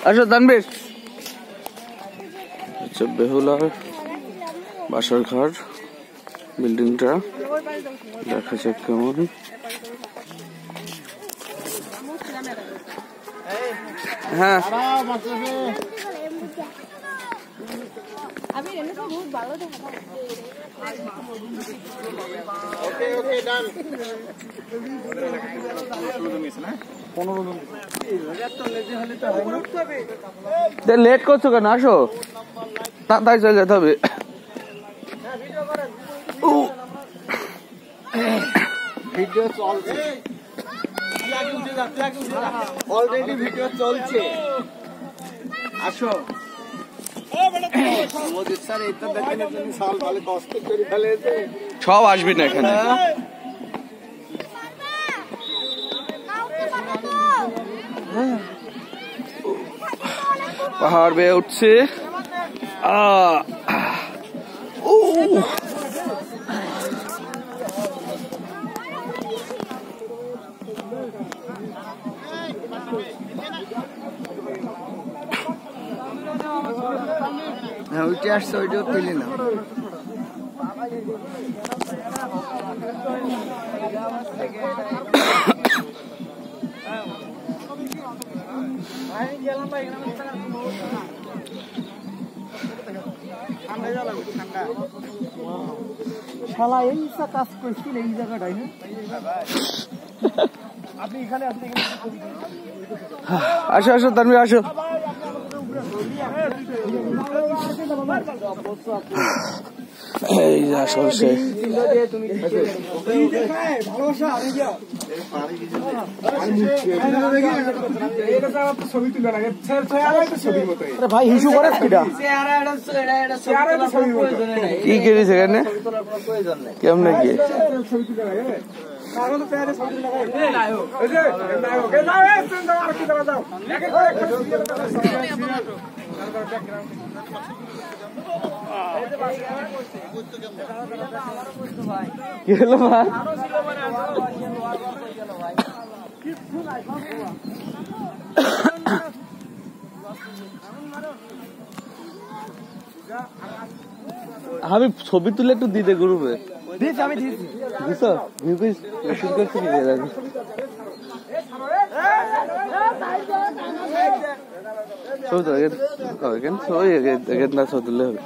আচ্ছা তানবীর, আচ্ছা বেহুলার বাসার ঘর বিল্ডিংটা দেখা যাক কেমন। হ্যাঁ লেট করছো কেন? আসো, তাড়াতাড়ি চলে যেতে হবে। ভিডিও চলছে, অলরেডি ভিডিও চলছে। আসো স্যার, এইটা দেখেন সাল ভালো কষ্ট করে ফেলেছে। সব আসবি না এখানে। পাহাড় বেয়ে উঠছে। হ্যাঁ, ওইটা আসছে, ওইটাও তুলি না। শালা এই কাজ করছিল এই জায়গাটাই না? আপনি এখানে আসলে আসো আসো তানভীর, আসো। এই যে আসল সে। ভাই হিসু করে কি করিস এখানে? কেমন কি কি হলো ভাই? আমি ছবি তুলে একটু দিতে গ্রুপে আমি দিয়েছি। দিছো শুরু করছি কি ছবি তো ছবি না ছবি তুললে হবে।